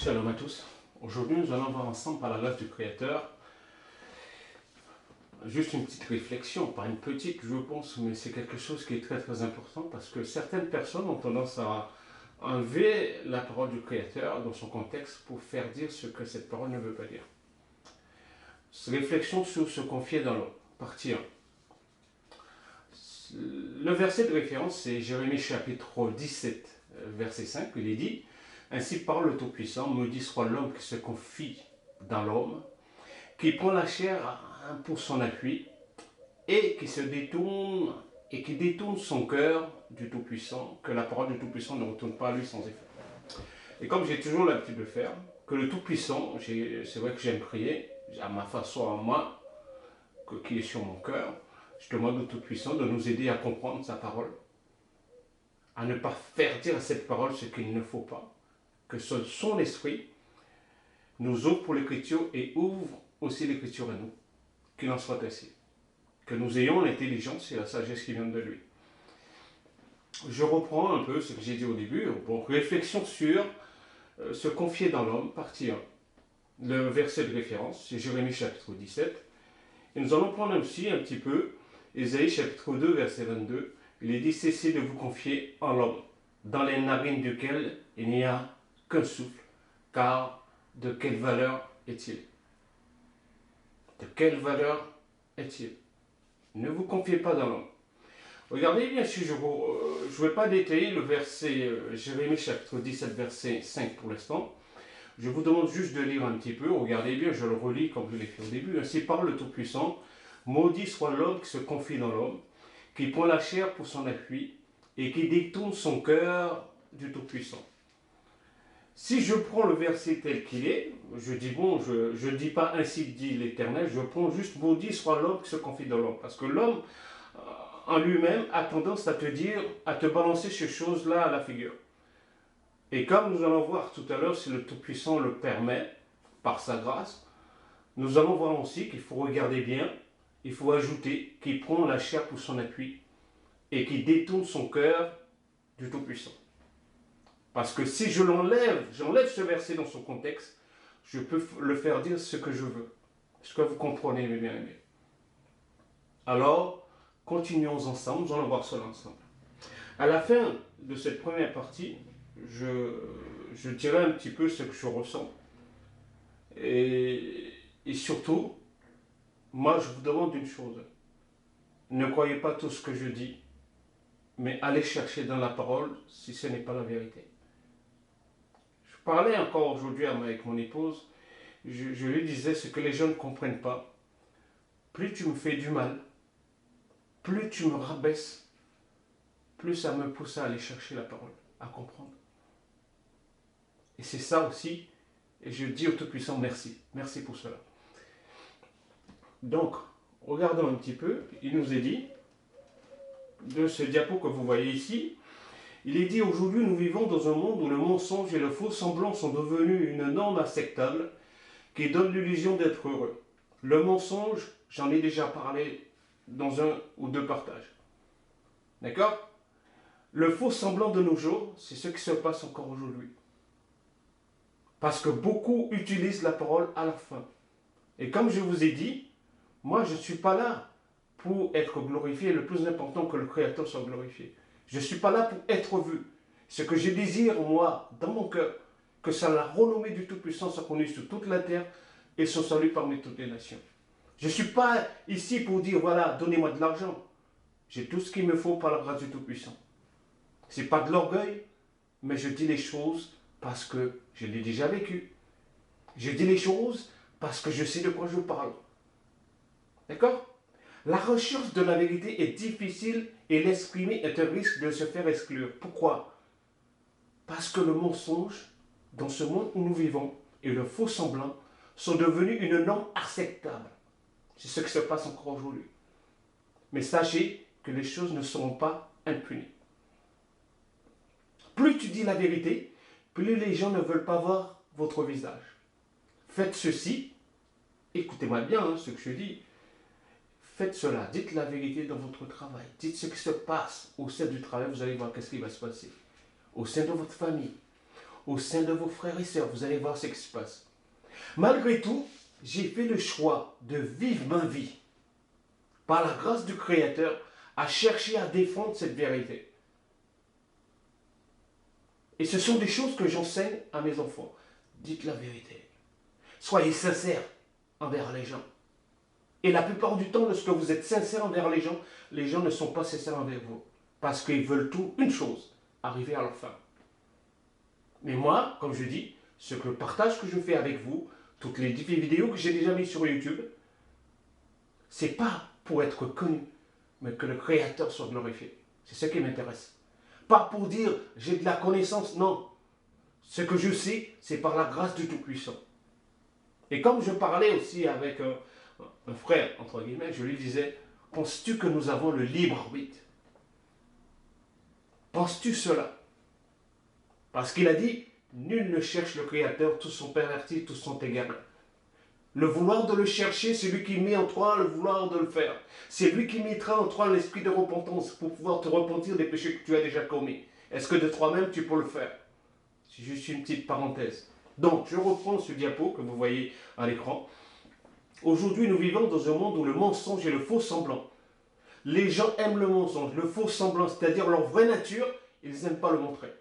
Shalom à tous. Aujourd'hui, nous allons voir ensemble par la grâce du Créateur juste une petite réflexion, pas une petite, je pense, mais c'est quelque chose qui est très très important parce que certaines personnes ont tendance à enlever la parole du Créateur dans son contexte pour faire dire ce que cette parole ne veut pas dire. Réflexion sur se confier dans l'homme, partie 1. Le verset de référence, c'est Jérémie chapitre 17, verset 5, il est dit « Ainsi parle le Tout-Puissant, maudit soit l'homme qui se confie dans l'homme, qui prend la chair pour son appui, et qui se détourne, et qui détourne son cœur du Tout-Puissant, que la parole du Tout-Puissant ne retourne pas à lui sans effet. » Et comme j'ai toujours l'habitude de faire, que le Tout-Puissant, c'est vrai que j'aime prier, à ma façon, à moi, qui est sur mon cœur, je demande au Tout-Puissant de nous aider à comprendre sa parole, à ne pas faire dire à cette parole ce qu'il ne faut pas, que son esprit nous ouvre pour l'écriture et ouvre aussi l'écriture à nous. Qu'il en soit ainsi. Que nous ayons l'intelligence et la sagesse qui viennent de lui. Je reprends un peu ce que j'ai dit au début. Bon, réflexion sur se confier dans l'homme, partie 1. Le verset de référence, c'est Jérémie chapitre 17. Et nous allons prendre aussi un petit peu Ésaïe chapitre 2, verset 22. Il est dit, cessez de vous confier en l'homme, dans les narines duquel il n'y a qu'un souffle, car de quelle valeur est-il? De quelle valeur est-il? Ne vous confiez pas dans l'homme. Regardez bien, si je ne vais pas détailler le verset Jérémie chapitre 17, verset 5 pour l'instant. Je vous demande juste de lire un petit peu. Regardez bien, je le relis comme je l'ai fait au début. Ainsi parle le Tout-Puissant. Maudit soit l'homme qui se confie dans l'homme, qui prend la chair pour son appui et qui détourne son cœur du Tout-Puissant. Si je prends le verset tel qu'il est, je dis bon, je ne dis pas ainsi dit l'Éternel, je prends juste maudit soit l'homme qui se confie dans l'homme. Parce que l'homme, en lui-même, a tendance à te dire, à te balancer ces choses-là à la figure. Et comme nous allons voir tout à l'heure, si le Tout-Puissant le permet, par sa grâce, nous allons voir aussi qu'il faut regarder bien, il faut ajouter qu'il prend la chair pour son appui et qu'il détourne son cœur du Tout-Puissant. Parce que si je j'enlève ce verset dans son contexte, je peux le faire dire ce que je veux. Est-ce que vous comprenez, mes bien-aimés? Alors, continuons ensemble, nous allons voir cela ensemble. À la fin de cette première partie, je dirai un petit peu ce que je ressens. Et surtout, moi je vous demande une chose. Ne croyez pas tout ce que je dis, mais allez chercher dans la parole si ce n'est pas la vérité. Je parlais encore aujourd'hui avec mon épouse, je lui disais ce que les gens ne comprennent pas. Plus tu me fais du mal, plus tu me rabaisses, plus ça me pousse à aller chercher la parole, à comprendre. Et c'est ça aussi, et je dis au Tout-Puissant merci, merci pour cela. Donc, regardons un petit peu, il nous est dit, de ce diapo que vous voyez ici, il est dit aujourd'hui nous vivons dans un monde où le mensonge et le faux semblant sont devenus une norme acceptable qui donne l'illusion d'être heureux. Le mensonge, j'en ai déjà parlé dans un ou deux partages. D'accord? Le faux semblant de nos jours, c'est ce qui se passe encore aujourd'hui. Parce que beaucoup utilisent la parole à la fin. Et comme je vous ai dit, moi je ne suis pas là pour être glorifié. Le plus important que le Créateur soit glorifié. Je ne suis pas là pour être vu. Ce que je désire, moi, dans mon cœur, que ça la renommée du Tout-Puissant soit connue sur toute la terre et son salut parmi toutes les nations. Je ne suis pas ici pour dire, voilà, donnez-moi de l'argent. J'ai tout ce qu'il me faut par la grâce du Tout-Puissant. Ce n'est pas de l'orgueil, mais je dis les choses parce que je l'ai déjà vécu. Je dis les choses parce que je sais de quoi je parle. D'accord? La recherche de la vérité est difficile et l'exprimer est un risque de se faire exclure. Pourquoi? Parce que le mensonge, dans ce monde où nous vivons, et le faux semblant sont devenus une norme acceptable. C'est ce qui se passe encore aujourd'hui. Mais sachez que les choses ne seront pas impunies. Plus tu dis la vérité, plus les gens ne veulent pas voir votre visage. Faites ceci, écoutez-moi bien ce que je dis, faites cela, dites la vérité dans votre travail, dites ce qui se passe au sein du travail, vous allez voir qu'est-ce qui va se passer. Au sein de votre famille, au sein de vos frères et sœurs. Vous allez voir ce qui se passe. Malgré tout, j'ai fait le choix de vivre ma vie, par la grâce du Créateur, à chercher à défendre cette vérité. Et ce sont des choses que j'enseigne à mes enfants. Dites la vérité. Soyez sincères envers les gens. Et la plupart du temps, lorsque vous êtes sincère envers les gens ne sont pas sincères envers vous. Parce qu'ils veulent tout, une chose, arriver à leur fin. Mais moi, comme je dis, ce que le partage que je fais avec vous, toutes les vidéos que j'ai déjà mises sur YouTube, c'est pas pour être connu, mais que le Créateur soit glorifié. C'est ce qui m'intéresse. Pas pour dire j'ai de la connaissance, non. Ce que je sais, c'est par la grâce du Tout-Puissant. Et comme je parlais aussi avec un frère, entre guillemets, je lui disais, penses-tu que nous avons le libre arbitre? Penses-tu cela? Parce qu'il a dit, nul ne cherche le Créateur, tous sont pervertis, tous sont égarés. Le vouloir de le chercher, c'est lui qui met en toi le vouloir de le faire. C'est lui qui mettra en toi l'esprit de repentance pour pouvoir te repentir des péchés que tu as déjà commis. Est-ce que de toi-même tu peux le faire? C'est juste une petite parenthèse. Donc, je reprends ce diapo que vous voyez à l'écran. Aujourd'hui, nous vivons dans un monde où le mensonge et le faux semblant. Les gens aiment le mensonge, le faux semblant, c'est-à-dire leur vraie nature, ils n'aiment pas le montrer.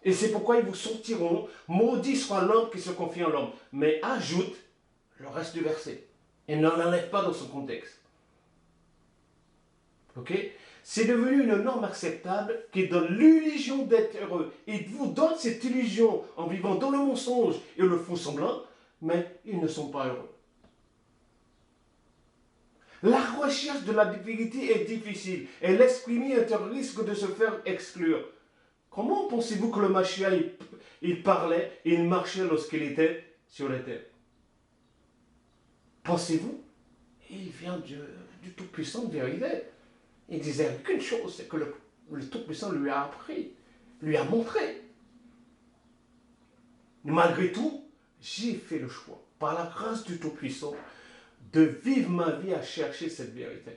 Et c'est pourquoi ils vous sortiront, maudit soit l'homme qui se confie en l'homme. Mais ajoute le reste du verset. Et ne l'enlève pas dans son contexte. Ok? C'est devenu une norme acceptable qui donne l'illusion d'être heureux. Il vous donne cette illusion en vivant dans le mensonge et le faux semblant, mais ils ne sont pas heureux. La recherche de la vérité est difficile et l'esprit est un risque de se faire exclure. Comment pensez-vous que le Machia, il parlait et il marchait lorsqu'il était sur la terre? Pensez-vous? Il vient du Tout-Puissant de vérité. Il disait qu'une chose, c'est que le Tout-Puissant lui a appris, lui a montré. Malgré tout, j'ai fait le choix, par la grâce du Tout-Puissant, de vivre ma vie à chercher cette vérité.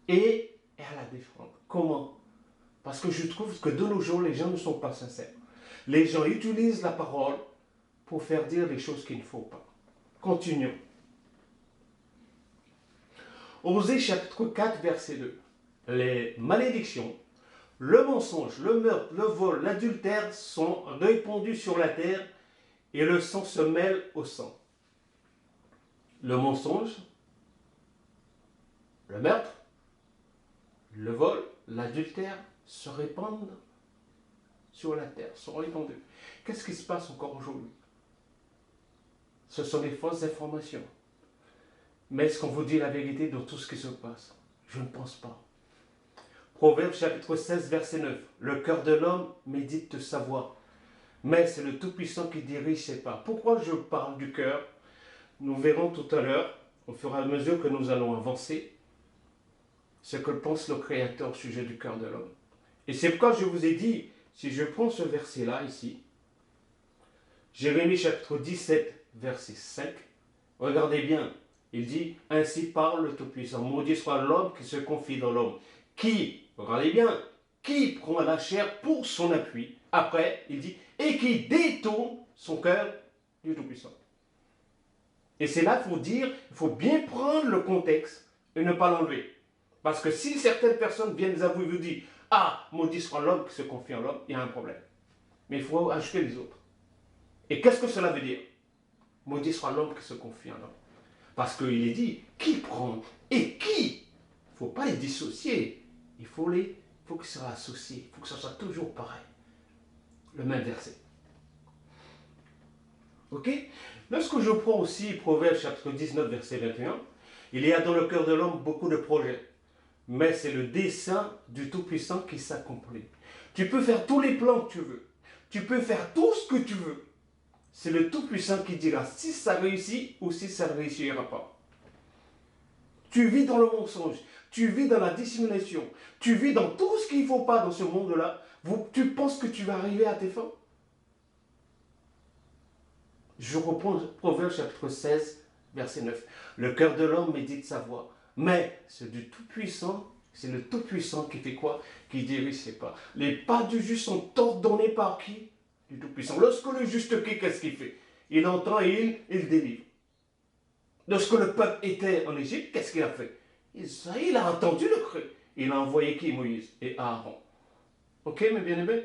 Et à la défendre. Comment? Parce que je trouve que de nos jours, les gens ne sont pas sincères. Les gens utilisent la parole pour faire dire les choses qu'il ne faut pas. Continuons. Osée chapitre 4, verset 2. Les malédictions, le mensonge, le meurtre, le vol, l'adultère sont répandus sur la terre et le sang se mêle au sang. Le mensonge, le meurtre, le vol, l'adultère se répandent sur la terre, sont répandus. Qu'est-ce qui se passe encore aujourd'hui? Ce sont des fausses informations. Mais est-ce qu'on vous dit la vérité de tout ce qui se passe? Je ne pense pas. Proverbe chapitre 16, verset 9. Le cœur de l'homme médite de sa voie, mais c'est le Tout-Puissant qui dirige ses pas. Pourquoi je parle du cœur? Nous verrons tout à l'heure, au fur et à mesure que nous allons avancer, ce que pense le Créateur au sujet du cœur de l'homme. Et c'est pourquoi je vous ai dit, si je prends ce verset-là ici, Jérémie chapitre 17, verset 5, regardez bien, il dit, ainsi parle le Tout-Puissant, maudit soit l'homme qui se confie dans l'homme, qui, regardez bien, qui prend la chair pour son appui, après, il dit, et qui détourne son cœur du Tout-Puissant. Et c'est là qu'il faut dire, il faut bien prendre le contexte et ne pas l'enlever. Parce que si certaines personnes viennent à vous et vous disent, ah, maudit soit l'homme qui se confie en l'homme, il y a un problème. Mais il faut ajouter les autres. Et qu'est-ce que cela veut dire? Maudit soit l'homme qui se confie en l'homme. Parce qu'il est dit, qui prend et qui? Il ne faut pas les dissocier. Il faut qu'ils soient associés. Il faut que ce soit toujours pareil. Le même verset. Ok? Lorsque je prends aussi Proverbe chapitre 19, verset 21, il y a dans le cœur de l'homme beaucoup de projets. Mais c'est le dessein du Tout-Puissant qui s'accomplit. Tu peux faire tous les plans que tu veux. Tu peux faire tout ce que tu veux. C'est le Tout-Puissant qui dira si ça réussit ou si ça ne réussira pas. Tu vis dans le mensonge, tu vis dans la dissimulation, tu vis dans tout ce qu'il ne faut pas dans ce monde-là. Tu penses que tu vas arriver à tes fins? Je reprends Proverbe chapitre 16, verset 9. Le cœur de l'homme médite sa voie, mais c'est du Tout-Puissant C'est le Tout-Puissant qui fait quoi? Qui dirige ses pas. Les pas du juste sont ordonnés par qui? Du Tout-Puissant. Lorsque le juste crie, qu'est-ce qu'il fait? Il entend et il délivre. Lorsque le peuple était en Égypte, qu'est-ce qu'il a fait? Il a entendu le cri. Il a envoyé qui? Moïse et Aaron. Ok, mes bien-aimés?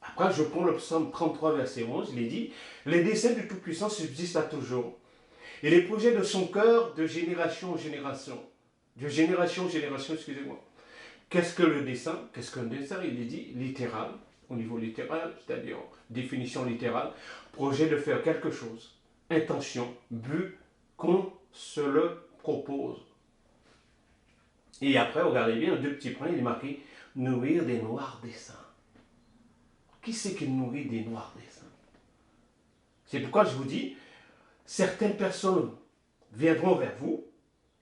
Après, je prends le psaume 33, verset 11. Il est dit, les desseins du Tout-Puissant subsistent à toujours. Et les projets de son cœur de génération en génération. De génération en génération, excusez-moi. Qu'est-ce que le dessein? Qu'est-ce qu'un dessein? Il est dit littéral, au niveau littéral, c'est-à-dire définition littérale. Projet de faire quelque chose. Intention, but, qu'on se le propose. Et après, regardez bien, deux petits points, il est marqué nourrir des noirs desseins. Qui c'est qui nourrit des noirs desseins? C'est pourquoi je vous dis, certaines personnes viendront vers vous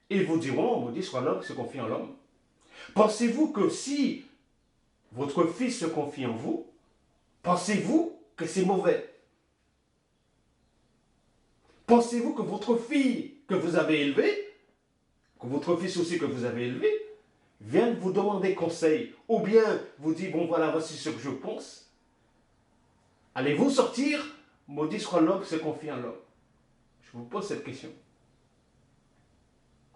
et vous diront, maudit soit l'homme qui se confie en l'homme. Pensez-vous que si votre fils se confie en vous, pensez-vous que c'est mauvais? Pensez-vous que votre fille que vous avez élevée, que votre fils aussi que vous avez élevé, vienne vous demander conseil, ou bien vous dit, bon voilà, voici ce que je pense. Allez-vous sortir? Maudit soit l'homme qui se confie en l'homme. Je vous pose cette question.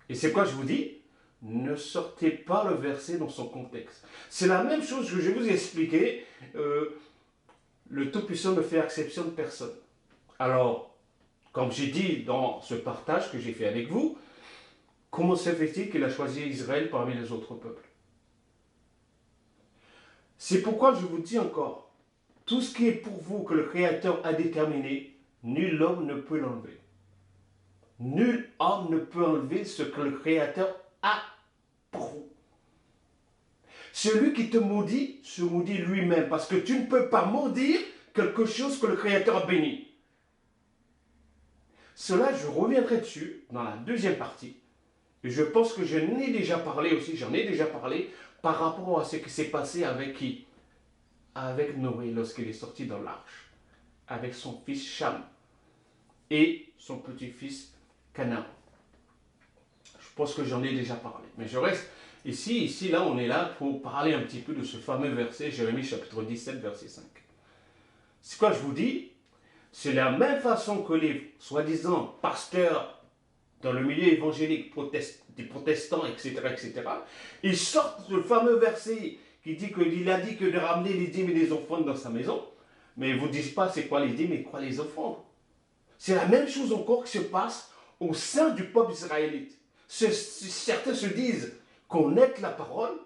Et c'est quoi je vous dis? Ne sortez pas le verset dans son contexte. C'est la même chose que je vous ai expliqué. Le Tout-Puissant ne fait exception de personne. Alors, comme j'ai dit dans ce partage que j'ai fait avec vous, comment se fait-il qu'il a choisi Israël parmi les autres peuples? C'est pourquoi je vous dis encore, tout ce qui est pour vous que le Créateur a déterminé, nul homme ne peut l'enlever. Nul homme ne peut enlever ce que le Créateur a pour vous. Celui qui te maudit se maudit lui-même parce que tu ne peux pas maudire quelque chose que le Créateur a béni. Cela, je reviendrai dessus dans la deuxième partie. Et je pense que je n'ai déjà parlé aussi, j'en ai déjà parlé par rapport à ce qui s'est passé avec qui? Avec Noé lorsqu'il est sorti dans l'arche, avec son fils Cham et son petit-fils Canaan. Je pense que j'en ai déjà parlé, mais je reste ici, là, on est là pour parler un petit peu de ce fameux verset, Jérémie chapitre 17, verset 5. C'est quoi je vous dis? C'est la même façon que les soi-disant pasteurs dans le milieu évangélique, des protestants, etc., ils sortent le fameux verset qui dit qu'il a dit que de ramener les dîmes et les offrandes dans sa maison, mais ils ne vous disent pas c'est quoi les dîmes et quoi les offrandes. C'est la même chose encore qui se passe au sein du peuple israélite. Certains se disent connaître la parole,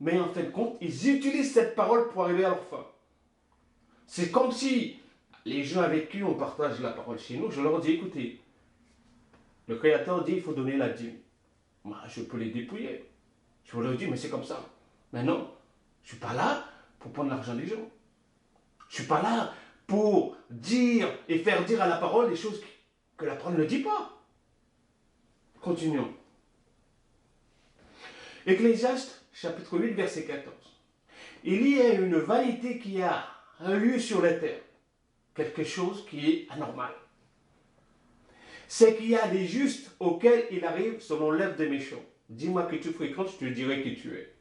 mais en fin de compte, ils utilisent cette parole pour arriver à leur fin. C'est comme si les gens avec qui on partage la parole chez nous, je leur dis, écoutez, le Créateur dit qu'il faut donner la dîme. Moi, je peux les dépouiller. Je leur dis, mais c'est comme ça. Mais non, je ne suis pas là pour prendre l'argent des gens. Je ne suis pas là pour dire et faire dire à la parole des choses que la parole ne dit pas. Continuons. Ecclésiaste, chapitre 8, verset 14. Il y a une vanité qui a un lieu sur la terre. Quelque chose qui est anormal. C'est qu'il y a des justes auxquels il arrive selon l'œuvre des méchants. Dis-moi que tu fréquentes, je te dirai qui tu es.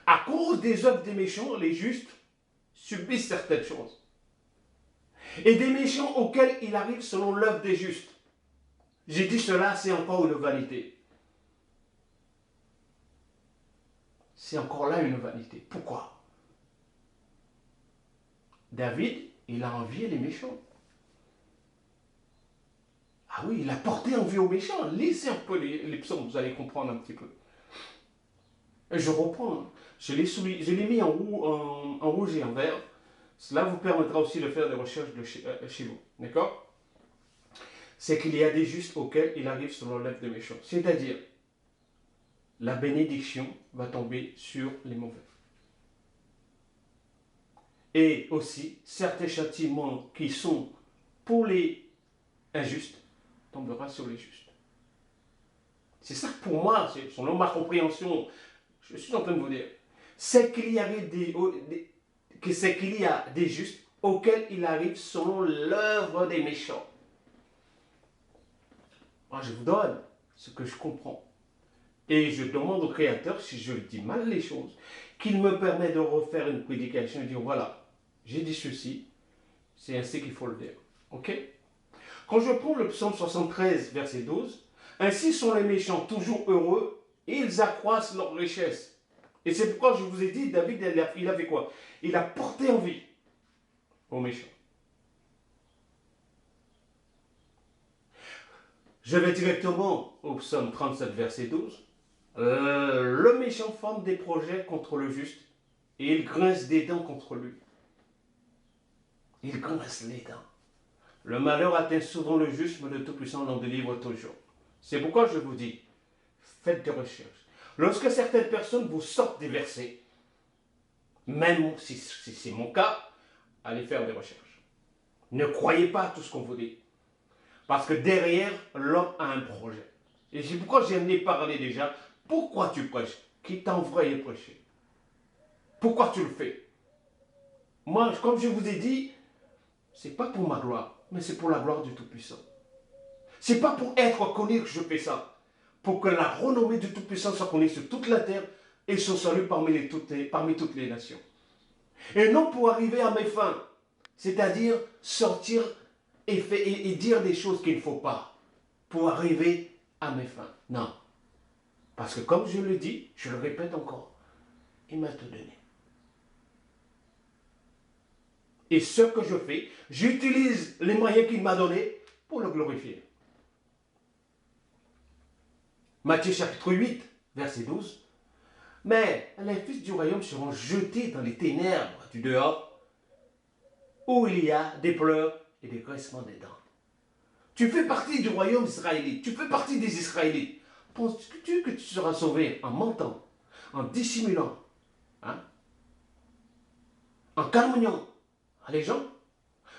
À cause des œuvres des méchants, les justes subissent certaines choses. Et des méchants auxquels il arrive selon l'œuvre des justes. J'ai dit cela, c'est encore une vanité. C'est encore là une vanité. Pourquoi? David, il a envié les méchants. Ah oui, il a porté envie aux méchants. Lisez un peu les psaumes, vous allez comprendre un petit peu. Et je reprends. Je l'ai mis en rouge et en vert. Cela vous permettra aussi de faire des recherches chez vous. D'accord? C'est qu'il y a des justes auxquels il arrive selon l'œuvre des méchants. C'est-à-dire, la bénédiction va tomber sur les mauvais. Et aussi, certains châtiments qui sont pour les injustes tombera sur les justes. C'est ça que pour moi, selon ma compréhension, je suis en train de vous dire, c'est qu'il y a des justes auxquels il arrive selon l'œuvre des méchants. Moi, je vous donne ce que je comprends. Et je demande au Créateur, si je dis mal les choses, qu'il me permet de refaire une prédication et dire voilà, j'ai dit ceci, c'est ainsi qu'il faut le dire. Ok? Quand je prends le psaume 73, verset 12, ainsi sont les méchants toujours heureux et ils accroissent leur richesse. Et c'est pourquoi je vous ai dit, David, il a fait quoi? Il a porté envie aux méchants. Je vais directement au psaume 37, verset 12. Le méchant forme des projets contre le juste et il grince des dents contre lui. Il grince les dents. Le malheur atteint souvent le juste, mais le Tout-Puissant l'en délivre toujours. C'est pourquoi je vous dis, faites des recherches. Lorsque certaines personnes vous sortent des versets, même si c'est mon cas, allez faire des recherches. Ne croyez pas à tout ce qu'on vous dit. Parce que derrière, l'homme a un projet. Et c'est pourquoi j'en ai parlé déjà. Pourquoi tu prêches? Qui t'a envoyé prêcher? Pourquoi tu le fais? Moi, comme je vous ai dit, c'est pas pour ma gloire, mais c'est pour la gloire du Tout-Puissant. C'est pas pour être connu que je fais ça. Pour que la renommée du Tout-Puissant soit connue sur toute la terre et son salut parmi toutes les nations. Et non pour arriver à mes fins. C'est-à-dire sortir et dire des choses qu'il ne faut pas. Pour arriver à mes fins. Non. Parce que comme je le dis, je le répète encore, il m'a tout donné. Et ce que je fais, j'utilise les moyens qu'il m'a donnés pour le glorifier. Matthieu chapitre 8, verset 12. Mais les fils du royaume seront jetés dans les ténèbres du dehors, où il y a des pleurs et des grincements des dents. Tu fais partie du royaume israélite, tu fais partie des Israélites. Penses-tu que tu seras sauvé en mentant, en dissimulant, hein, en calmoniant les gens,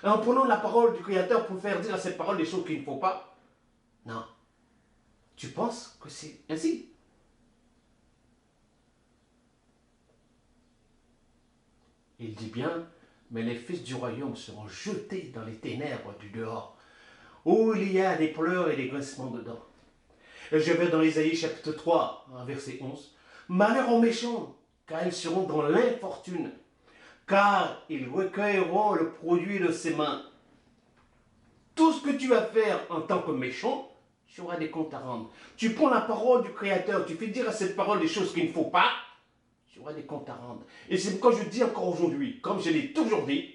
en prenant la parole du Créateur pour faire dire à cette parole des choses qu'il ne faut pas? Non. Tu penses que c'est ainsi? Il dit bien, mais les fils du royaume seront jetés dans les ténèbres du dehors, où il y a des pleurs et des grincements de dents. Et je vais dans Isaïe chapitre 3, verset 11. Malheur aux méchants, car ils seront dans l'infortune, car ils recueilleront le produit de ses mains. Tout ce que tu vas faire en tant que méchant, tu auras des comptes à rendre. Tu prends la parole du Créateur, tu fais dire à cette parole des choses qu'il ne faut pas, tu auras des comptes à rendre. Et c'est pourquoi je dis encore aujourd'hui, comme je l'ai toujours dit,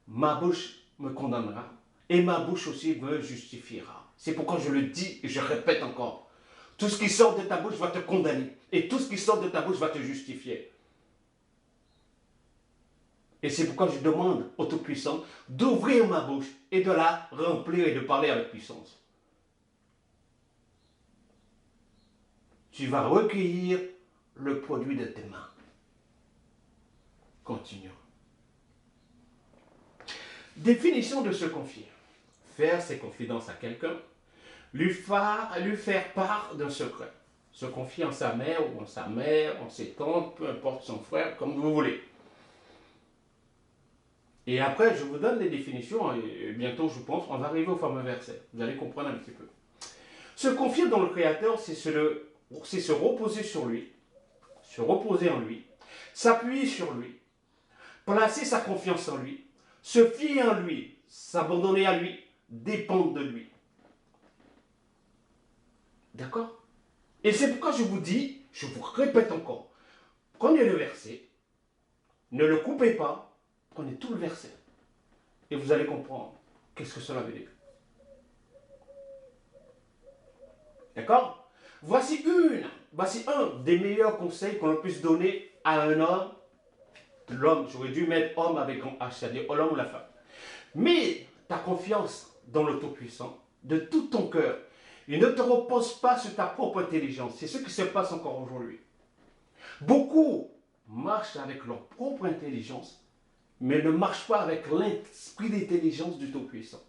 ma bouche me condamnera et ma bouche aussi me justifiera. C'est pourquoi je le dis et je répète encore. Tout ce qui sort de ta bouche va te condamner et tout ce qui sort de ta bouche va te justifier. Et c'est pourquoi je demande au Tout-Puissant d'ouvrir ma bouche et de la remplir et de parler avec puissance. Tu vas recueillir le produit de tes mains. Continuons. Définition de se confier. Faire ses confidences à quelqu'un, lui faire part d'un secret. Se confier en sa mère ou en ses tantes, peu importe son frère, comme vous voulez. Et après, je vous donne les définitions, et bientôt, je pense, on va arriver au fameux verset. Vous allez comprendre un petit peu. Se confier dans le Créateur, c'est se reposer sur lui, se reposer en lui, s'appuyer sur lui, placer sa confiance en lui, se fier en lui, s'abandonner à lui, dépendre de lui. D'accord? Et c'est pourquoi je vous dis, je vous répète encore, prenez le verset, ne le coupez pas, prenez tout le verset. Et vous allez comprendre qu'est-ce que cela veut dire. D'accord? Voici un des meilleurs conseils qu'on puisse donner à un homme. L'homme, j'aurais dû mettre homme avec un H, c'est-à-dire l'homme ou la femme. Mets ta confiance dans le Tout-Puissant de tout ton cœur. Et ne te repose pas sur ta propre intelligence. C'est ce qui se passe encore aujourd'hui. Beaucoup marchent avec leur propre intelligence, mais ne marchent pas avec l'esprit d'intelligence du Tout-Puissant.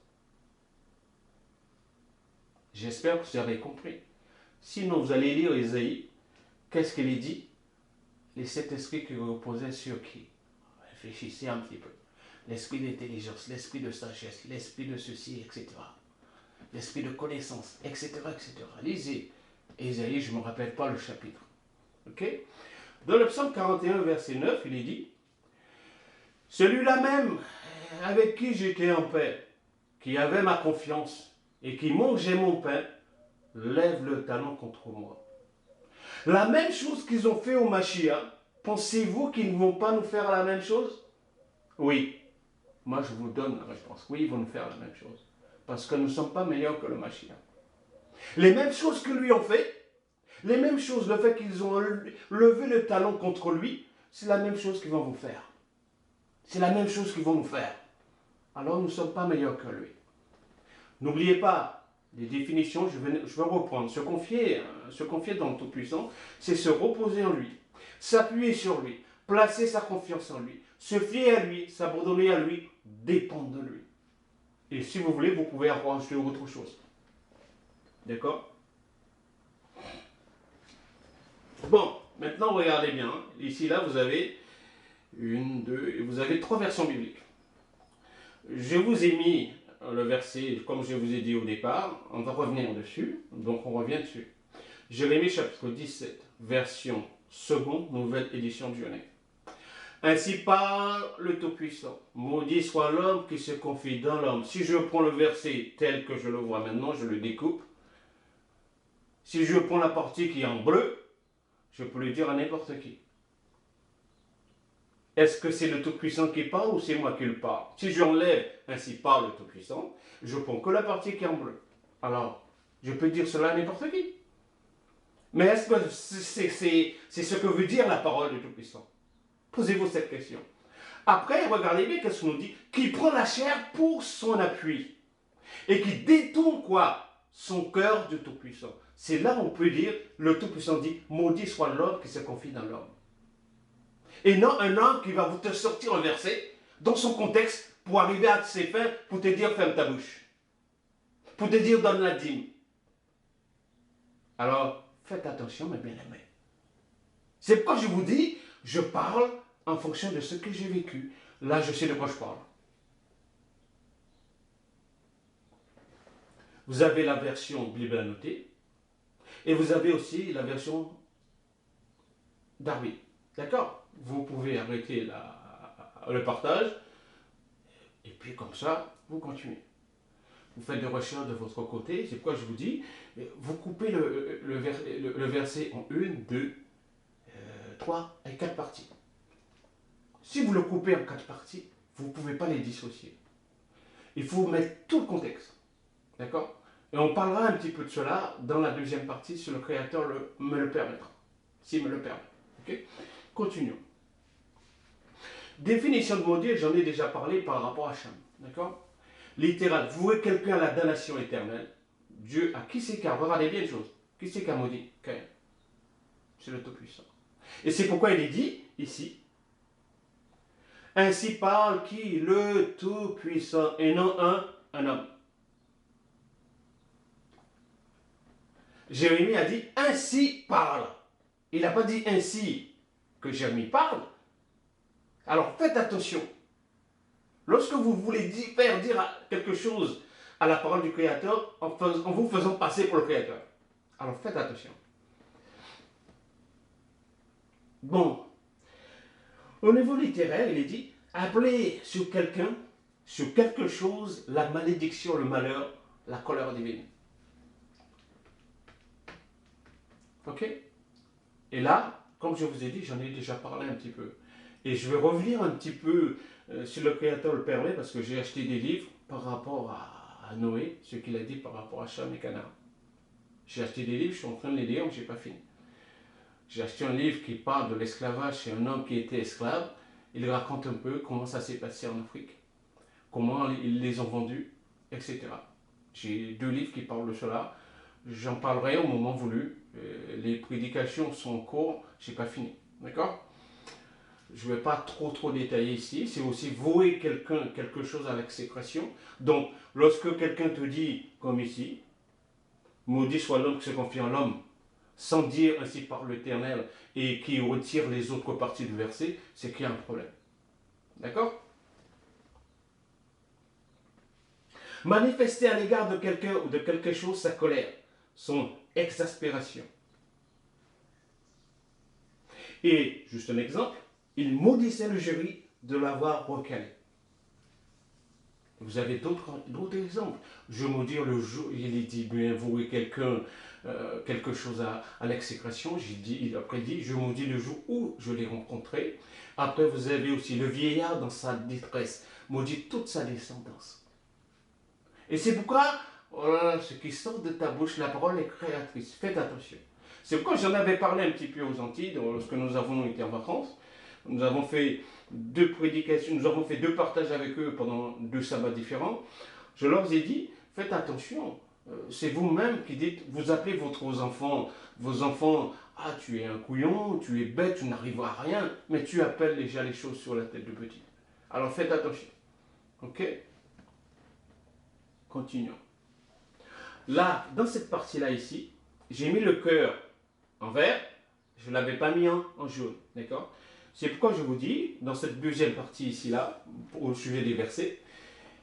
J'espère que vous avez compris. Sinon, vous allez lire Isaïe. Qu'est-ce qu'il est dit? Les sept esprits qui reposaient sur qui? Réfléchissez un petit peu. L'esprit d'intelligence, l'esprit de sagesse, l'esprit de ceci, etc. L'esprit de connaissance, etc., etc. Lisez. Ésaïe, je ne me rappelle pas le chapitre. Ok? Dans le psaume 41, verset 9, il est dit, celui-là même avec qui j'étais en paix, qui avait ma confiance et qui mangeait mon pain, lève le talon contre moi. La même chose qu'ils ont fait au Mashiach, pensez-vous qu'ils ne vont pas nous faire la même chose? Oui. Moi, je vous donne la réponse. Oui, ils vont nous faire la même chose. Parce que nous ne sommes pas meilleurs que le Mashiach. Les mêmes choses que lui ont fait, les mêmes choses, le fait qu'ils ont levé le talon contre lui, c'est la même chose qu'ils vont vous faire. C'est la même chose qu'ils vont nous faire. Alors, nous ne sommes pas meilleurs que lui. N'oubliez pas, les définitions, je vais reprendre. Se confier dans le Tout-Puissant, c'est se reposer en lui, s'appuyer sur lui, placer sa confiance en lui, se fier à lui, s'abandonner à lui, dépendre de lui. Et si vous voulez, vous pouvez rajouter autre chose. D'accord? Bon, maintenant regardez bien. Ici, là, vous avez une, deux, et vous avez trois versions bibliques. Je vous ai mis le verset, comme je vous ai dit au départ, on va revenir dessus, donc on revient dessus. Jérémie chapitre 17, version seconde, nouvelle édition du Lyonnais. Ainsi parle le Tout-Puissant. Maudit soit l'homme qui se confie dans l'homme. Si je prends le verset tel que je le vois maintenant, je le découpe. Si je prends la partie qui est en bleu, je peux le dire à n'importe qui. Est-ce que c'est le Tout-Puissant qui parle ou c'est moi qui le parle? Si j'enlève ainsi parle le Tout-Puissant, je prends que la partie qui est en bleu. Alors, je peux dire cela à n'importe qui. Mais est-ce que c'est ce que veut dire la parole du Tout-Puissant? Posez-vous cette question. Après, regardez bien qu'est-ce qu'on nous dit. Qui prend la chair pour son appui. Et qui détourne quoi? Son cœur du Tout-Puissant. C'est là où on peut dire, le Tout-Puissant dit, maudit soit l'homme qui se confie dans l'homme. Et non un homme qui va vous te sortir un verset dans son contexte pour arriver à ses fins, pour te dire ferme ta bouche. Pour te dire donne la dîme. Alors, faites attention mes bien-aimés. C'est pourquoi je vous dis, je parle en fonction de ce que j'ai vécu. Là, je sais de quoi je parle. Vous avez la version Bible annotée et vous avez aussi la version Darwin. D'accord? Vous pouvez arrêter le partage et puis comme ça, vous continuez. Vous faites des recherches de votre côté. C'est pourquoi je vous dis, vous coupez le verset en une, deux, trois et quatre parties. Si vous le coupez en quatre parties, vous ne pouvez pas les dissocier. Il faut mettre tout le contexte. D'accord? Et on parlera un petit peu de cela dans la deuxième partie si le Créateur me le permettra. S'il me le permet. Ok? Continuons. Définition de maudit, j'en ai déjà parlé par rapport à Cham. D'accord? Littéral, vous voyez quelqu'un à la damnation éternelle. Dieu, à qui c'est qu'a? Regardez bien une chose. Qui c'est qu'a maudit? Caïn. C'est le Tout-Puissant. Et c'est pourquoi il est dit ici. Ainsi parle qui? Le Tout-Puissant. Et non un homme. Jérémie a dit ainsi parle. Il n'a pas dit ainsi que Jérémie parle. Alors faites attention. Lorsque vous voulez faire dire quelque chose à la parole du Créateur en vous faisant passer pour le Créateur. Alors faites attention. Bon. Au niveau littéraire, il est dit appeler sur quelqu'un, sur quelque chose, la malédiction, le malheur, la colère divine. Ok? Et là, comme je vous ai dit, j'en ai déjà parlé un petit peu. Et je vais revenir un petit peu, si le Créateur le permet, parce que j'ai acheté des livres par rapport à Noé, ce qu'il a dit par rapport à Cham et Canaan. J'ai acheté des livres, je suis en train de les lire, mais je n'ai pas fini. J'ai acheté un livre qui parle de l'esclavage chez un homme qui était esclave. Il raconte un peu comment ça s'est passé en Afrique, comment ils les ont vendus, etc. J'ai deux livres qui parlent de cela. J'en parlerai au moment voulu. Les prédications sont en cours, je n'ai pas fini. D'accord? Je ne vais pas trop détailler ici. C'est aussi vouer quelque chose à l'exécration. Donc, lorsque quelqu'un te dit, comme ici, maudit soit l'homme qui se confie en l'homme, sans dire ainsi par l'Éternel, et qui retire les autres parties du verset, c'est qu'il y a un problème. D'accord? Manifester à l'égard de quelqu'un ou de quelque chose sa colère, son exaspération. Et, juste un exemple, il maudissait le jury de l'avoir recalé. Vous avez d'autres exemples. Je maudis le jour, il dit, bien vouer quelqu'un, quelque chose à l'exécration. Après il dit, je maudis le jour où je l'ai rencontré. Après vous avez aussi le vieillard dans sa détresse, maudit toute sa descendance. Et c'est pourquoi, voilà, ce qui sort de ta bouche, la parole est créatrice. Faites attention. C'est pourquoi j'en avais parlé un petit peu aux Antilles, lorsque nous avons été en vacances. Nous avons fait 2 prédications, nous avons fait 2 partages avec eux pendant 2 sabbats différents. Je leur ai dit, faites attention, c'est vous-même qui dites, vous appelez vos enfants, ah tu es un couillon, tu es bête, tu n'arrives à rien, mais tu appelles déjà les choses sur la tête de petit. Alors faites attention, ok? Continuons. Là, dans cette partie-là ici, j'ai mis le cœur en vert, je ne l'avais pas mis en jaune, d'accord? C'est pourquoi je vous dis, dans cette deuxième partie ici-là, au sujet des versets,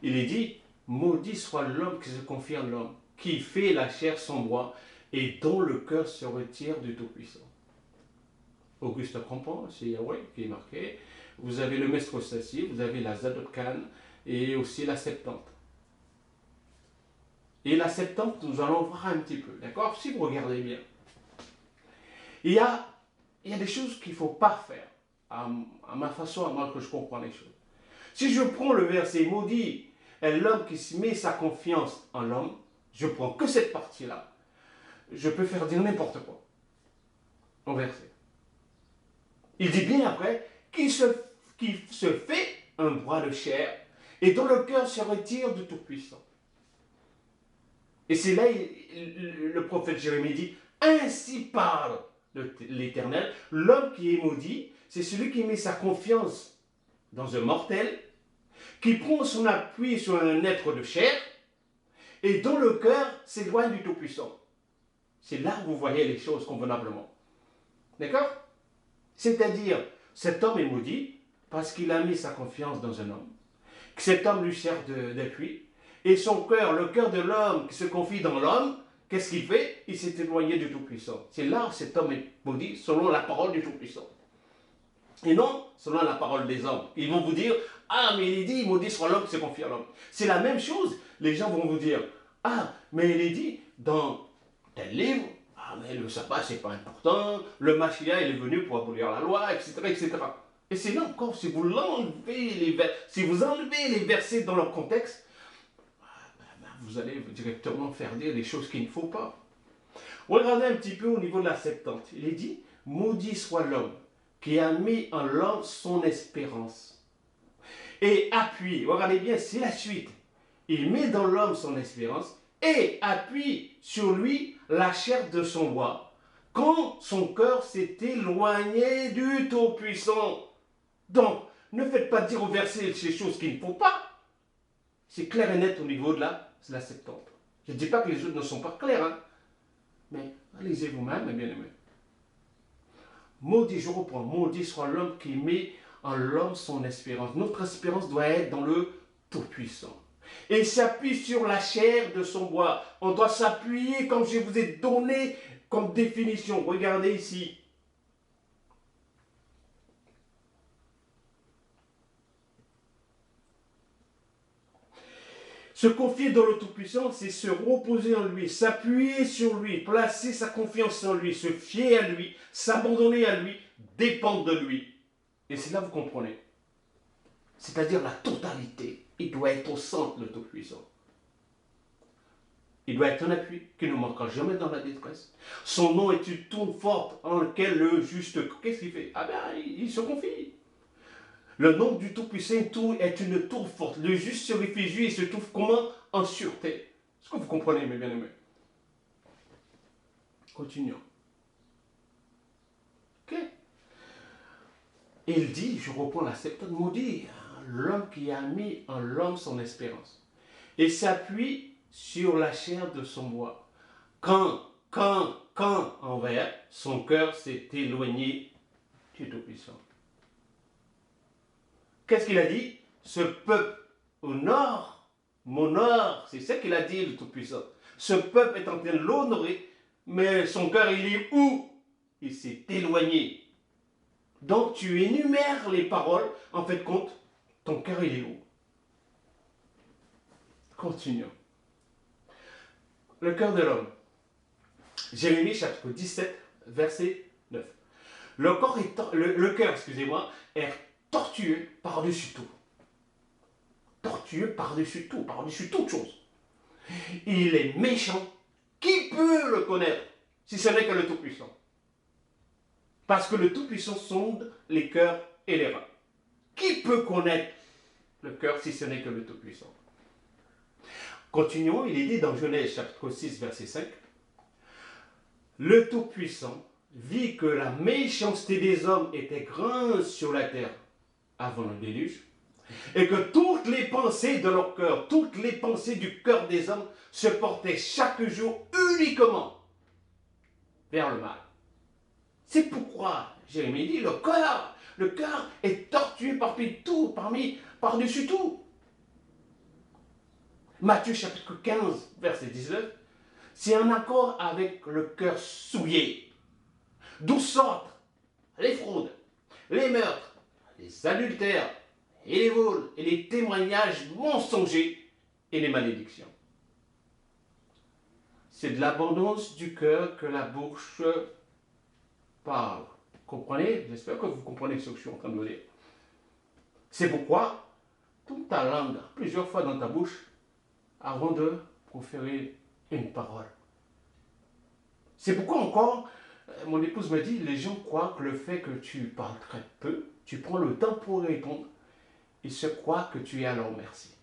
il est dit, maudit soit l'homme qui se confie en l'homme, qui fait la chair son bois et dont le cœur se retire du Tout-Puissant. Auguste comprend, c'est Yahweh qui est marqué. Vous avez le Mestre Sassi, vous avez la Zadok Khan et aussi la Septante. Et la Septante, nous allons voir un petit peu, d'accord? Si vous regardez bien. Il y a des choses qu'il ne faut pas faire, à ma façon, à moi que je comprends les choses. Si je prends le verset maudit, est l'homme qui met sa confiance en l'homme, je prends que cette partie-là, je peux faire dire n'importe quoi au verset. Il dit bien après, qui se fait un bras de chair et dont le cœur se retire du Tout-Puissant. Et c'est là, le prophète Jérémie dit, ainsi parle l'Éternel, l'homme qui est maudit, c'est celui qui met sa confiance dans un mortel, qui prend son appui sur un être de chair, et dont le cœur s'éloigne du Tout-Puissant. C'est là où vous voyez les choses convenablement. D'accord? C'est-à-dire, cet homme est maudit parce qu'il a mis sa confiance dans un homme. Cet homme lui sert d'appui. Et son cœur, le cœur de l'homme qui se confie dans l'homme, qu'est-ce qu'il fait? Il s'est éloigné du Tout-Puissant. C'est là où cet homme est maudit selon la parole du Tout-Puissant. Et non selon la parole des hommes. Ils vont vous dire, ah, mais il est dit, il maudit sur l'homme qui se confie à l'homme. C'est la même chose. Les gens vont vous dire, ah, mais il est dit dans tel livre, ah, mais le sabbat, c'est pas important, le Mashiach, il est venu pour abolir la loi, etc., etc. Et c'est là encore, si vous enlevez les versets dans leur contexte, vous allez directement faire dire des choses qu'il ne faut pas. Regardez un petit peu au niveau de la Septante. Il est dit, maudit soit l'homme qui a mis en l'homme son espérance. Et appuie, regardez bien, c'est la suite. Il met dans l'homme son espérance et appuie sur lui la chair de son bois, quand son cœur s'est éloigné du Tout-Puissant. Donc, ne faites pas dire au verset ces choses qu'il ne faut pas. C'est clair et net au niveau de la Septante. Je ne dis pas que les autres ne sont pas clairs, hein, mais lisez vous-même, mes bien-aimés. Maudit, je reprends, maudit soit l'homme qui met en l'homme son espérance. Notre espérance doit être dans le Tout-Puissant. Et il s'appuie sur la chair de son bois. On doit s'appuyer comme je vous ai donné comme définition. Regardez ici. Se confier dans le Tout-Puissant, c'est se reposer en lui, s'appuyer sur lui, placer sa confiance en lui, se fier à lui, s'abandonner à lui, dépendre de lui. Et c'est là que vous comprenez. C'est-à-dire la totalité. Il doit être au centre, le Tout-Puissant. Il doit être un appui qui ne manquera jamais dans la détresse. Son nom est une tour forte en laquelle le juste, qu'est-ce qu'il fait? Ah ben, il se confie. Le nom du Tout-Puissant est une tour forte. Le juste se réfugie et se trouve comment? En sûreté. Est-ce que vous comprenez, mes bien-aimés? Continuons. Ok. Et il dit, je reprends la Septante, maudit, l'homme qui a mis en l'homme son espérance. Et s'appuie sur la chair de son bois. Quand envers son cœur s'est éloigné du Tout-Puissant. Qu'est-ce qu'il a dit? Ce peuple au nord m'honore. C'est ça qu'il a dit, le Tout-Puissant. Ce peuple est en train de l'honorer mais son cœur, il est où? Il s'est éloigné. Donc tu énumères les paroles, en fait compte, ton cœur, il est où? Continuons. Le cœur de l'homme. Jérémie chapitre 17, verset 9. Le cœur, excusez-moi, est tortueux par-dessus tout. Tortueux par-dessus tout, par-dessus toute chose. Il est méchant. Qui peut le connaître si ce n'est que le Tout-Puissant? Parce que le Tout-Puissant sonde les cœurs et les reins. Qui peut connaître le cœur si ce n'est que le Tout-Puissant? Continuons, il est dit dans Genèse chapitre 6, verset 5. Le Tout-Puissant vit que la méchanceté des hommes était grande sur la terre avant le déluge, et que toutes les pensées de leur cœur, toutes les pensées du cœur des hommes se portaient chaque jour uniquement vers le mal. C'est pourquoi Jérémie dit le cœur est tortueux par-dessus tout. Matthieu chapitre 15, verset 19, c'est en accord avec le cœur souillé, d'où sortent les fraudes, les meurtres, les adultères, et les vols, et les témoignages mensongers, et les malédictions. C'est de l'abondance du cœur que la bouche parle. Comprenez? J'espère que vous comprenez ce que je suis en train de vous dire. C'est pourquoi tourne ta langue plusieurs fois dans ta bouche avant de proférer une parole. C'est pourquoi encore, mon épouse me dit, les gens croient que le fait que tu parles très peu, tu prends le temps pour répondre, ils se croient que tu es à leur merci.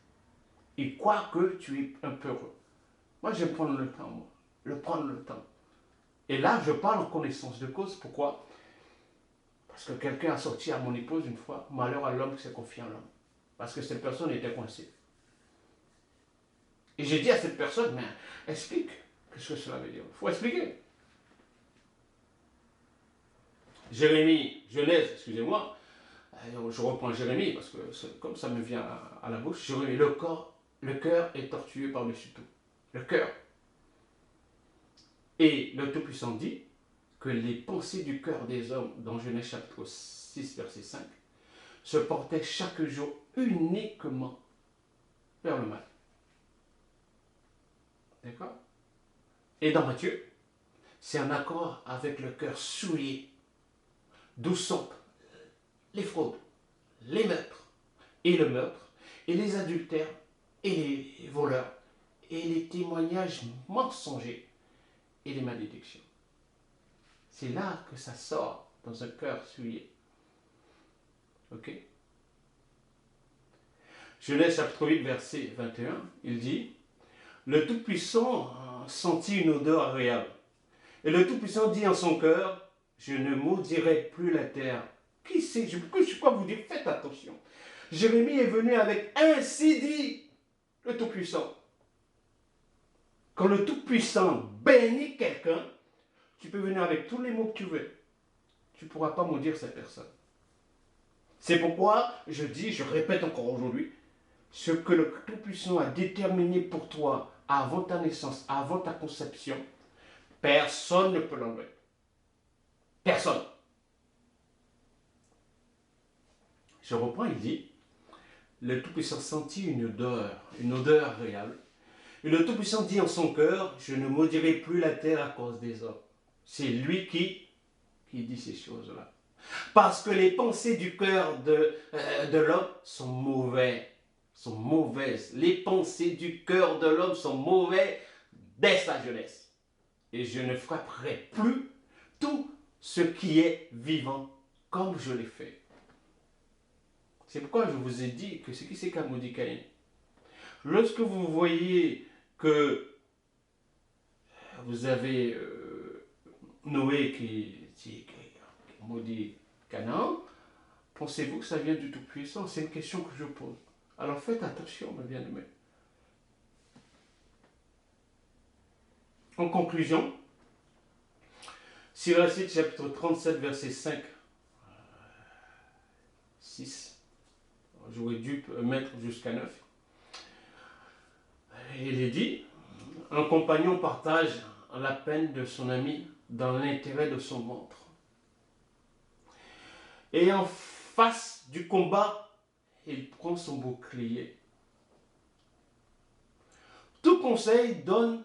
Ils croient que tu es un peu heureux. Moi, j'aime prendre le temps, prendre le temps. Et là, je parle en connaissance de cause. Pourquoi? Parce que quelqu'un a sorti à mon épouse une fois, malheur à l'homme qui s'est confié en l'homme. Parce que cette personne était coincée. Et j'ai dit à cette personne, mais explique ce que cela veut dire. Il faut expliquer. Genèse, excusez-moi, je reprends Jérémie parce que comme ça me vient à la bouche, Jérémie, le cœur est tortueux par-dessus tout. Le cœur. Et le Tout-Puissant dit que les pensées du cœur des hommes, dans Genèse chapitre 6, verset 5, se portaient chaque jour uniquement vers le mal. D'accord? Et dans Matthieu, c'est en accord avec le cœur souillé, d'où sortent les fraudes, les meurtres, et le meurtre, et les adultères, et les voleurs, et les témoignages mensongers, et les malédictions. C'est là que ça sort dans un cœur souillé. Ok? Genèse chapitre 8, verset 21, il dit, le Tout-Puissant sentit une odeur agréable. Et le Tout-Puissant dit en son cœur, je ne maudirai plus la terre. Qui sait, je peux vous dire, faites attention. Jérémie est venu avec ainsi dit le Tout-Puissant. Quand le Tout-Puissant bénit quelqu'un, tu peux venir avec tous les mots que tu veux. Tu ne pourras pas maudire cette personne. C'est pourquoi je dis, je répète encore aujourd'hui, ce que le Tout-Puissant a déterminé pour toi avant ta naissance, avant ta conception, personne ne peut l'enlever. Personne. Je reprends, il dit, le Tout-Puissant sentit une odeur agréable. Et le Tout-Puissant dit en son cœur, je ne maudirai plus la terre à cause des hommes. C'est lui qui dit ces choses-là. Parce que les pensées du cœur de l'homme sont mauvaises. Les pensées du cœur de l'homme sont mauvaises dès sa jeunesse. Et je ne frapperai plus tout ce qui est vivant comme je l'ai fait. C'est pourquoi je vous ai dit que ce qui s'est maudit Caïn. Lorsque vous voyez que vous avez Noé qui maudit Canaan, pensez-vous que ça vient du Tout-Puissant? C'est une question que je pose. Alors faites attention, mes bien-aimés. En conclusion, Siracide chapitre 37, verset 5, 6, j'aurais dû mettre jusqu'à 9. Il est dit, un compagnon partage la peine de son ami dans l'intérêt de son ventre. Et en face du combat, il prend son bouclier. Tout conseil donne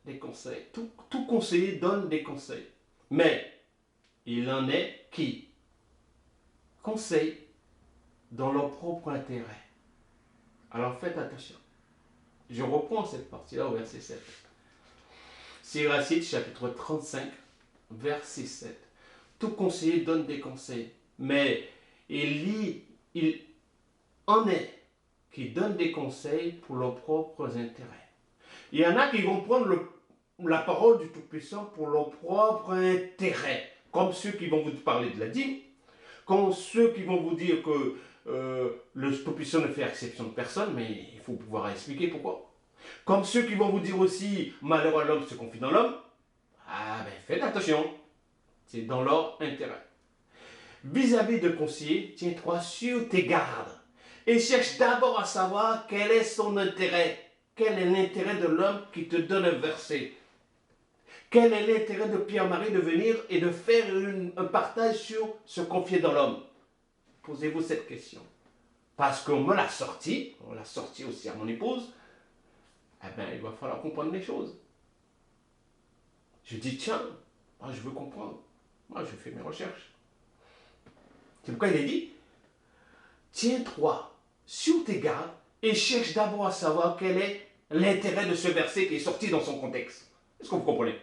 des conseils. Tout conseiller donne des conseils. Mais il en est qui conseillent dans leur propre intérêt. Alors faites attention. Je reprends cette partie-là au verset 7. Siracide, chapitre 35, verset 7. Tout conseiller donne des conseils, mais il en est qui donnent des conseils pour leurs propres intérêts. Il y en a qui vont prendre la parole du Tout-Puissant pour leur propre intérêt, comme ceux qui vont vous parler de la dîme, comme ceux qui vont vous dire que le Tout-Puissant ne fait exception de personne, mais il faut pouvoir expliquer pourquoi. Comme ceux qui vont vous dire aussi, malheur à l'homme se confie dans l'homme, ah ben faites attention, c'est dans leur intérêt. Vis-à-vis de conseiller, tiens-toi sur tes gardes et cherche d'abord à savoir quel est son intérêt. Quel est l'intérêt de l'homme qui te donne un verset? Quel est l'intérêt de Pierre-Marie de venir et de faire un partage sur se confier dans l'homme? Posez-vous cette question. Parce qu'on me l'a sorti, on l'a sorti aussi à mon épouse, eh bien, il va falloir comprendre les choses. Je dis, tiens, moi je veux comprendre. Moi je fais mes recherches. C'est pourquoi il est dit, tiens-toi sur tes gardes et cherche d'abord à savoir quel est l'intérêt de ce verset qui est sorti dans son contexte. Est-ce que vous comprenez?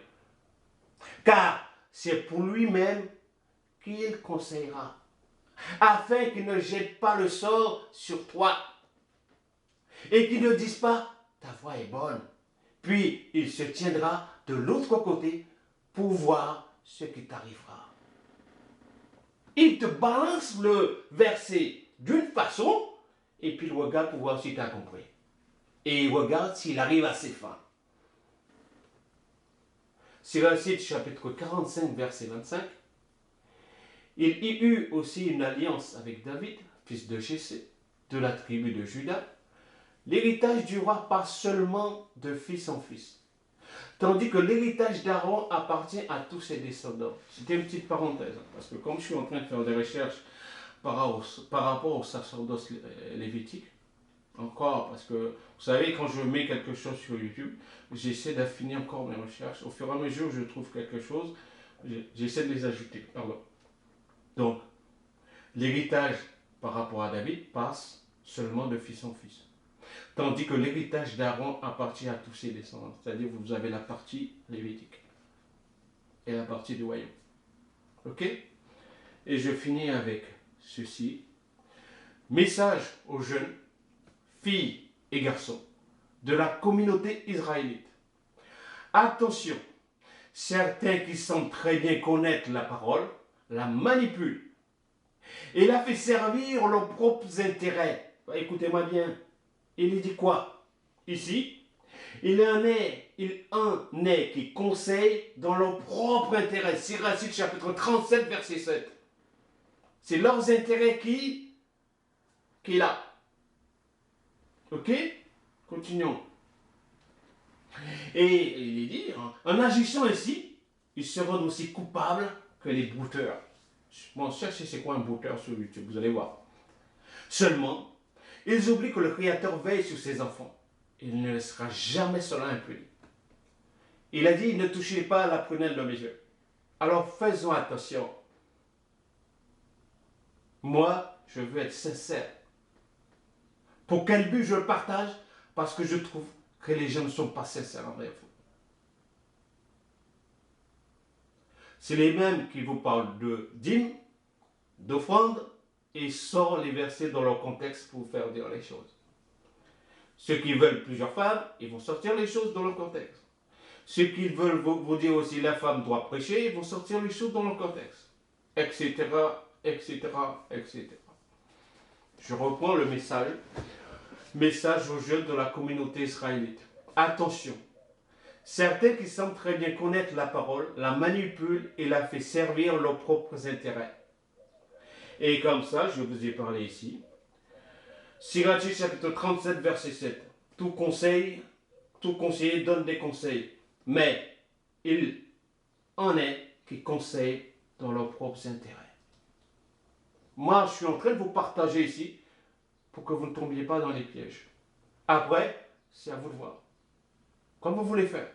Car c'est pour lui-même qu'il conseillera, afin qu'il ne jette pas le sort sur toi et qu'il ne dise pas ta voix est bonne. Puis il se tiendra de l'autre côté pour voir ce qui t'arrivera. Il te balance le verset d'une façon et puis il regarde pour voir si tu as compris. Et il regarde s'il arrive à ses fins. Siracide, chapitre 45, verset 25. Il y eut aussi une alliance avec David, fils de Jessé, de la tribu de Juda. L'héritage du roi passe seulement de fils en fils, tandis que l'héritage d'Aaron appartient à tous ses descendants. C'était une petite parenthèse, parce que comme je suis en train de faire des recherches par rapport au sacerdoce lévitique, encore, parce que vous savez, quand je mets quelque chose sur YouTube, j'essaie d'affiner encore mes recherches. Au fur et à mesure où je trouve quelque chose, j'essaie de les ajouter. Pardon. Donc, l'héritage par rapport à David passe seulement de fils en fils. Tandis que l'héritage d'Aaron appartient à tous ses descendants. C'est-à-dire que vous avez la partie lévitique et la partie du royaume. Ok? Et je finis avec ceci. Message aux jeunes, filles et garçons de la communauté israélite. Attention, certains qui semblent très bien connaître la parole, la manipulent et la fait servir leurs propres intérêts. Écoutez-moi bien. Il dit quoi? Ici, il en est qui conseillent dans leur propre intérêt. Siracide, chapitre 37, verset 7. C'est leurs intérêts qu'il a. Ok? Continuons. Et il est dit, en agissant ainsi, ils seront aussi coupables que les brouteurs. Bon, cherchez c'est quoi un brouteur sur YouTube, vous allez voir. Seulement, ils oublient que le Créateur veille sur ses enfants. Il ne laissera jamais cela impuni. Il a dit, ne touchez pas à la prunelle de mes yeux. Alors faisons attention. Moi, je veux être sincère. Pour quel but je le partage? Parce que je trouve que les gens ne sont pas sincères envers vous. C'est les mêmes qui vous parlent de dîmes, d'offrandes, et sortent les versets dans leur contexte pour vous faire dire les choses. Ceux qui veulent plusieurs femmes, ils vont sortir les choses dans leur contexte. Ceux qui veulent vous dire aussi la femme doit prêcher, ils vont sortir les choses dans leur contexte. Etc, etc, etc. Je reprends le message. Message aux jeunes de la communauté israélite. Attention, certains qui semblent très bien connaître la parole, la manipulent et la fait servir leurs propres intérêts. Et comme ça, je vous ai parlé ici. Siracide, chapitre 37, verset 7. Tout conseiller donne des conseils, mais il en est qui conseillent dans leurs propres intérêts. Moi, je suis en train de vous partager ici pour que vous ne tombiez pas dans les pièges. Après, c'est à vous de voir. Comme vous voulez faire.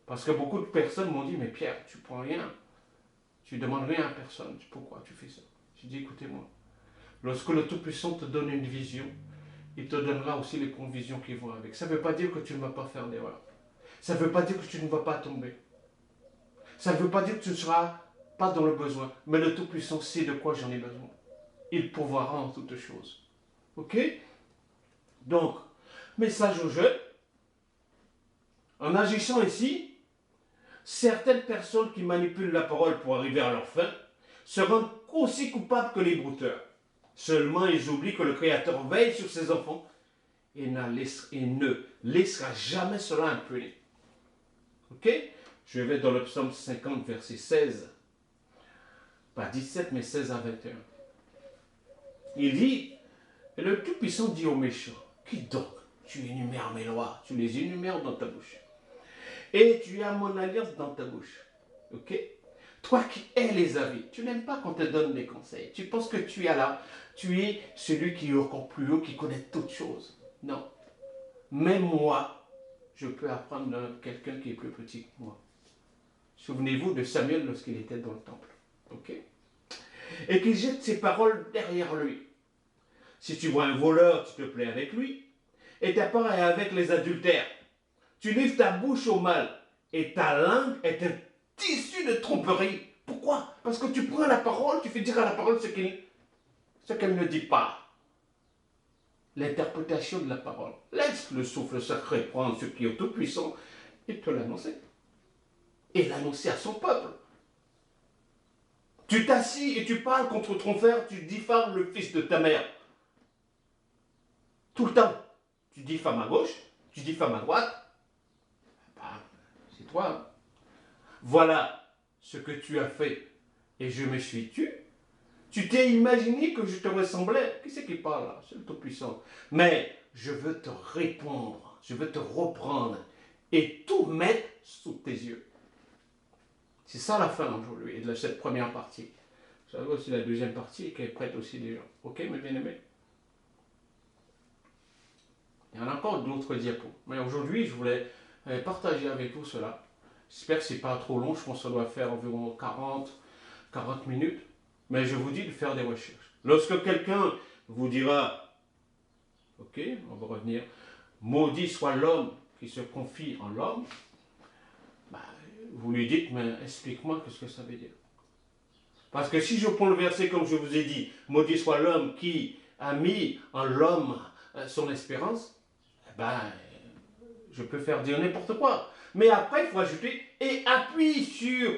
Parce que beaucoup de personnes m'ont dit, mais Pierre, tu prends rien. Tu ne demandes rien à personne. Pourquoi tu fais ça? J'ai dit, écoutez-moi. Lorsque le Tout-Puissant te donne une vision, il te donnera aussi les convictions qui vont avec. Ça ne veut pas dire que tu ne vas pas faire d'erreur. Ça ne veut pas dire que tu ne vas pas tomber. Ça ne veut pas dire que tu ne seras pas dans le besoin. Mais le Tout-Puissant sait de quoi j'en ai besoin. Il pourvoira en toutes choses. Ok? Donc, message aux jeunes. En agissant ici, certaines personnes qui manipulent la parole pour arriver à leur fin se rendent aussi coupables que les brouteurs. Seulement, ils oublient que le Créateur veille sur ses enfants et ne laissera jamais cela impuni. Ok? Je vais dans le psaume 50, verset 16. Pas 17, mais 16 à 21. Il dit, et le Tout-Puissant dit aux méchants, qui donc? Tu énumères mes lois, tu les énumères dans ta bouche. Et tu as mon alliance dans ta bouche. Ok? Toi qui hais les avis, tu n'aimes pas qu'on te donne des conseils. Tu penses que tu es là, tu es celui qui est encore plus haut, qui connaît toutes choses. Non. Même moi, je peux apprendre de quelqu'un qui est plus petit que moi. Souvenez-vous de Samuel lorsqu'il était dans le temple. Ok? Et qu'il jette ses paroles derrière lui. Si tu vois un voleur, tu te plais avec lui. Et ta part est avec les adultères. Tu livres ta bouche au mal. Et ta langue est un tissu de tromperie. Pourquoi? Parce que tu prends la parole, tu fais dire à la parole ce qu'elle ne dit pas. L'interprétation de la parole. Laisse le souffle sacré prendre ce qui est tout puissant et te l'annoncer. Et l'annoncer à son peuple. Tu t'assis et tu parles contre ton frère, tu diffames le fils de ta mère. Tout le temps. Tu diffames à gauche, tu diffames à droite. Ben, c'est toi. Hein. Voilà ce que tu as fait. Et je me suis tu. Tu t'es imaginé que je te ressemblais. Qui c'est qui parle là? C'est le Tout-Puissant. Mais je veux te répondre. Je veux te reprendre. Et tout mettre sous tes yeux. C'est ça la fin aujourd'hui, de cette première partie. Vous savez aussi la deuxième partie qui est prête aussi déjà. Ok, mes bien-aimés? Il y en a encore d'autres diapos. Mais aujourd'hui, je voulais partager avec vous cela. J'espère que ce n'est pas trop long. Je pense que ça doit faire environ 40 minutes. Mais je vous dis de faire des recherches. Lorsque quelqu'un vous dira, ok, on va revenir, maudit soit l'homme qui se confie en l'homme, bah, vous lui dites, mais explique-moi ce que ça veut dire. Parce que si je prends le verset comme je vous ai dit, maudit soit l'homme qui a mis en l'homme son espérance, ben, je peux faire dire n'importe quoi. Mais après, il faut ajouter, et appuie sur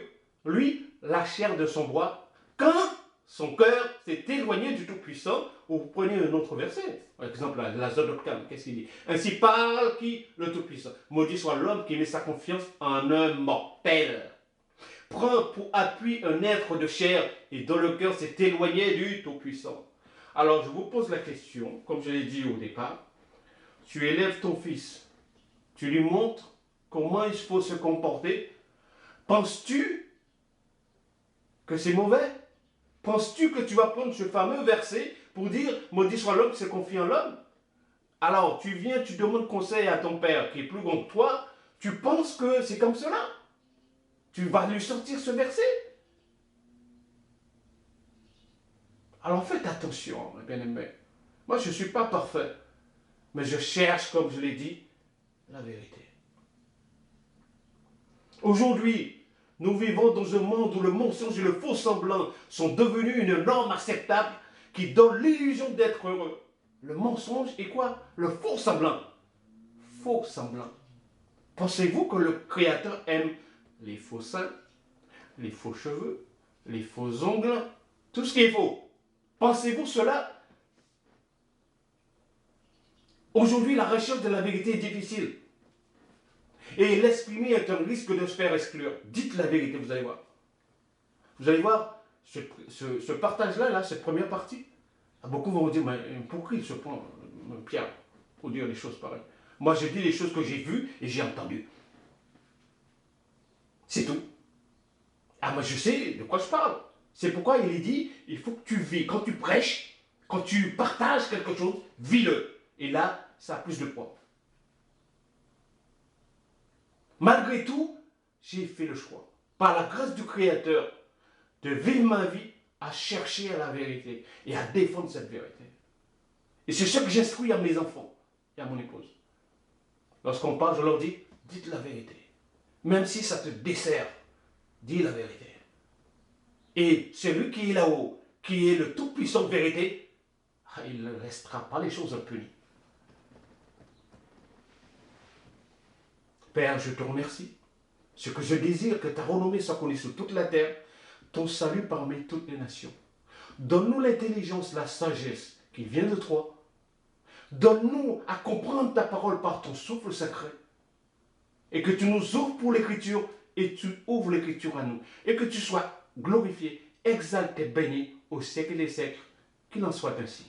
lui la chair de son bois, quand son cœur s'est éloigné du Tout-Puissant, ou vous prenez un autre verset, par exemple la Zodokam, qu'est-ce qu'il dit? Ainsi parle qui? Le Tout-Puissant. Maudit soit l'homme qui met sa confiance en un mortel. Prend pour appui un être de chair et dont le cœur s'est éloigné du Tout-Puissant. Alors je vous pose la question, comme je l'ai dit au départ, tu élèves ton fils, tu lui montres comment il faut se comporter. Penses-tu que c'est mauvais? Penses-tu que tu vas prendre ce fameux verset pour dire « Maudit soit l'homme qui se confie en l'homme » Alors, tu viens, tu demandes conseil à ton père qui est plus grand que toi, tu penses que c'est comme cela? Tu vas lui sortir ce verset? Alors faites attention, mes bien-aimés. Moi, je ne suis pas parfait, mais je cherche, comme je l'ai dit, la vérité. Aujourd'hui, nous vivons dans un monde où le mensonge et le faux semblant sont devenus une norme acceptable qui donne l'illusion d'être heureux. Le mensonge est quoi? Le faux semblant. Faux semblant. Pensez-vous que le Créateur aime les faux seins, les faux cheveux, les faux ongles, tout ce qui est faux? Pensez-vous cela? Aujourd'hui, la recherche de la vérité est difficile. Et l'exprimer est un risque de se faire exclure. Dites la vérité, vous allez voir. Vous allez voir, ce partage-là, là, cette première partie, beaucoup vont vous dire, mais pourquoi il se prend, Pierre, pour dire des choses pareilles? Moi, je dis les choses que j'ai vues et j'ai entendues. C'est tout. Ah, moi je sais de quoi je parle. C'est pourquoi il est dit, il faut que tu vis. Quand tu prêches, quand tu partages quelque chose, vis-le. Et là, ça a plus de poids. Malgré tout, j'ai fait le choix, par la grâce du Créateur, de vivre ma vie à chercher à la vérité et à défendre cette vérité. Et c'est ce que j'instruis à mes enfants et à mon épouse. Lorsqu'on parle, je leur dis, dites la vérité. Même si ça te dessert, dis la vérité. Et celui qui est là-haut, qui est le tout-puissant de vérité, il ne laissera pas les choses impunies. Père, je te remercie. Ce que je désire, que ta renommée soit connue sur toute la terre, ton salut parmi toutes les nations. Donne-nous l'intelligence, la sagesse qui vient de toi. Donne-nous à comprendre ta parole par ton souffle sacré. Et que tu nous ouvres pour l'écriture et tu ouvres l'écriture à nous. Et que tu sois glorifié, exalté, béni au siècle des siècles. Qu'il en soit ainsi.